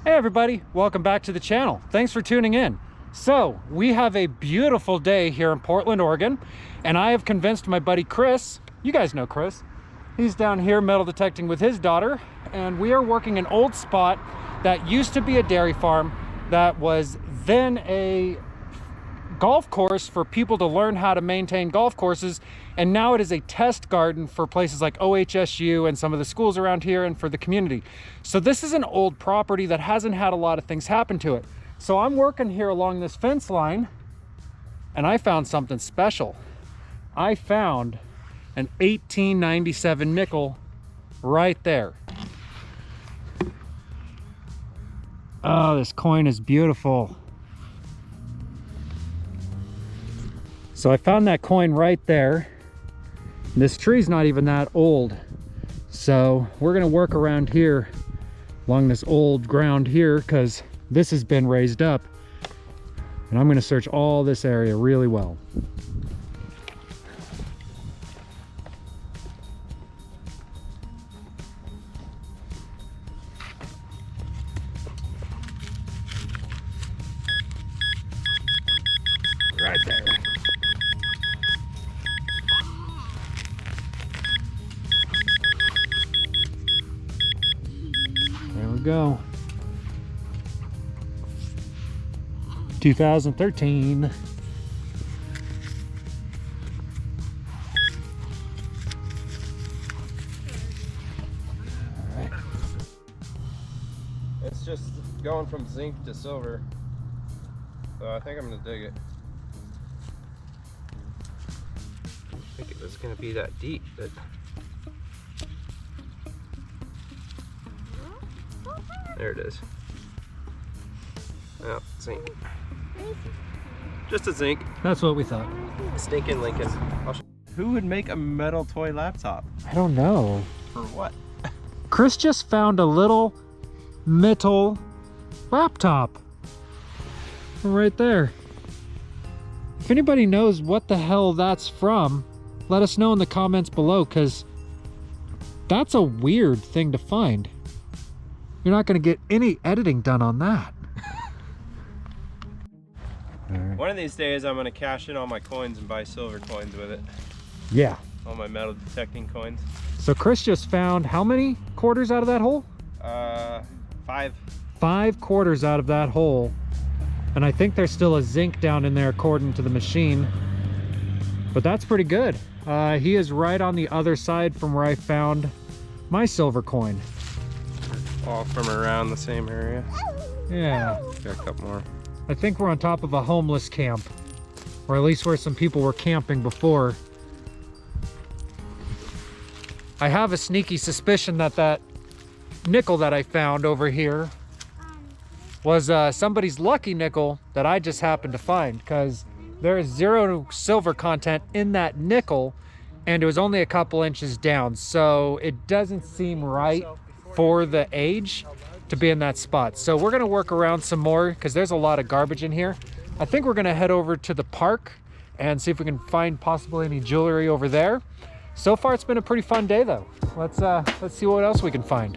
Hey everybody, welcome back to the channel. Thanks for tuning in. So we have a beautiful day here in Portland, Oregon, and I have convinced my buddy Chris, you guys know Chris, he's down here metal detecting with his daughter, and we are working an old spot that used to be a dairy farm that was then a golf course for people to learn how to maintain golf courses, and now it is a test garden for places like OHSU and some of the schools around here and for the community. So this is an old property that hasn't had a lot of things happen to it. So I'm working here along this fence line, and I found something special. I found an 1897 nickel right there. Oh, this coin is beautiful. So I found that coin right there. This tree's not even that old. So we're gonna work around here along this old ground here because this has been raised up. And I'm gonna search all this area really well. Right there. There we go. 2013. All right. It's just going from zinc to silver. So I think I'm gonna dig it. I think it was gonna be that deep, but there it is. Oh, zinc. Just a zinc. That's what we thought. Stinking Lincoln. Who would make a metal toy laptop? I don't know. For what? Chris just found a little metal laptop right there. If anybody knows what the hell that's from, let us know in the comments below, because that's a weird thing to find. You're not going to get any editing done on that. One of these days I'm gonna cash in all my coins and buy silver coins with it. Yeah. All my metal detecting coins. So Chris just found how many quarters out of that hole? 5. 5 quarters out of that hole. And I think there's still a zinc down in there according to the machine. But that's pretty good. He is right on the other side from where I found my silver coin. All from around the same area. Yeah. Got a couple more. I think we're on top of a homeless camp, or at least where some people were camping before. I have a sneaky suspicion that that nickel that I found over here was somebody's lucky nickel that I just happened to find, because there is 0 silver content in that nickel, and it was only a couple inches down, so it doesn't seem right for the age to be in that spot. So we're gonna work around some more because there's a lot of garbage in here. I think we're gonna head over to the park and see if we can find possibly any jewelry over there. So far it's been a pretty fun day though. Let's see what else we can find.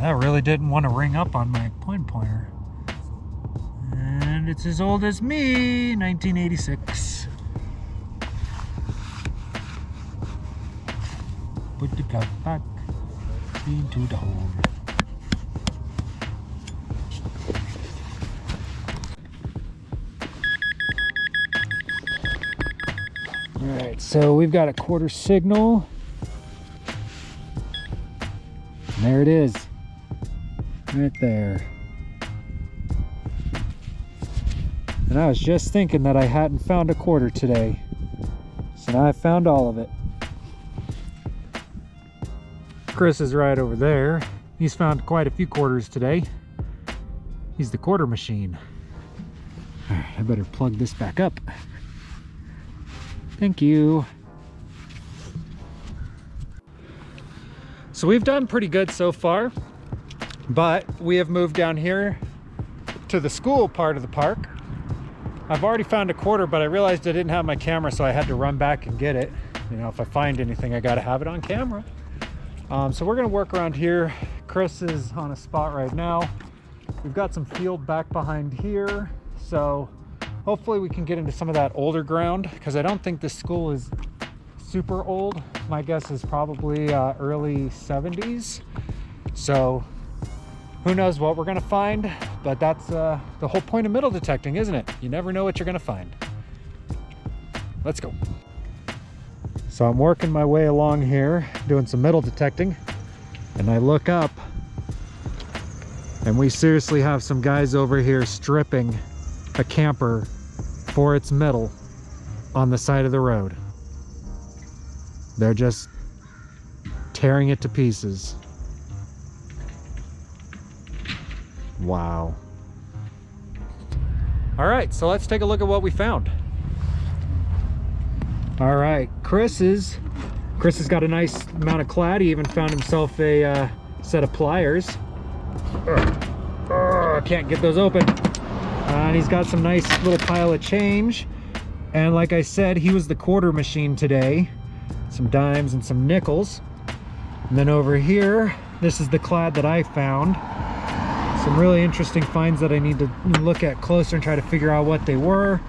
That really didn't want to ring up on my pointer. And it's as old as me, 1986. Put the plug back into the hole. right, so we've got a quarter signal. And there it is, right there. And I was just thinking that I hadn't found a quarter today. So now I found all of it. Chris is right over there. He's found quite a few quarters today. He's the quarter machine. All right, I better plug this back up. Thank you. So we've done pretty good so far, but we have moved down here to the school part of the park. I've already found a quarter, but I realized I didn't have my camera, so I had to run back and get it. You know, if I find anything, I gotta have it on camera. So we're gonna work around here. Chris is on a spot right now. We've got some field back behind here, so hopefully we can get into some of that older ground, because I don't think this school is super old. My guess is probably early 70s. So who knows what we're gonna find, but that's the whole point of metal detecting, isn't it? You never know what you're gonna find. Let's go. So I'm working my way along here, doing some metal detecting, and I look up, and we seriously have some guys over here stripping a camper for its metal on the side of the road. They're just tearing it to pieces. Wow. All right, so let's take a look at what we found. All right, Chris has got a nice amount of clad. He even found himself a set of pliers. I can't get those open. And he's got some nice little pile of change. And like I said, he was the quarter machine today. Some dimes and some nickels. And then over here, this is the clad that I found. Some really interesting finds that I need to look at closer and try to figure out what they were.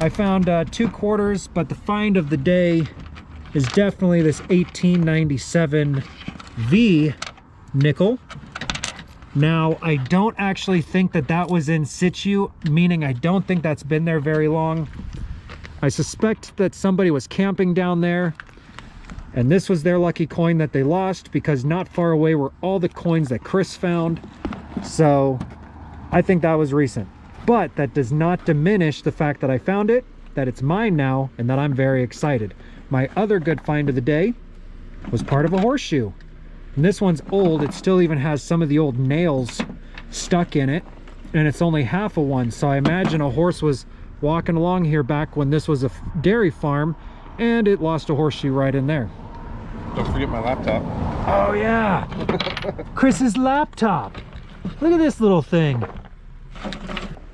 I found 2 quarters, but the find of the day is definitely this 1897 V nickel. Now, I don't actually think that that was in situ, meaning I don't think that's been there very long. I suspect that somebody was camping down there, and this was their lucky coin that they lost, because not far away were all the coins that Chris found. So I think that was recent, but that does not diminish the fact that I found it, that it's mine now, and that I'm very excited. My other good find of the day was part of a horseshoe, and this one's old. It still even has some of the old nails stuck in it, and it's only half of one. So I imagine a horse was walking along here back when this was a dairy farm, and it lost a horseshoe right in there. Don't forget my laptop. Oh yeah, Chris's laptop. Look at this little thing.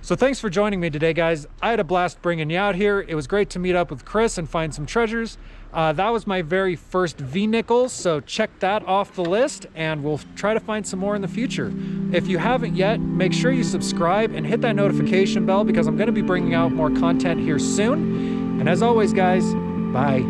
So thanks for joining me today, guys. I had a blast bringing you out here. It was great to meet up with Chris and find some treasures. That was my very first V-nickel, so check that off the list, and we'll try to find some more in the future. If you haven't yet, make sure you subscribe and hit that notification bell, because I'm going to be bringing out more content here soon. And as always, guys, bye.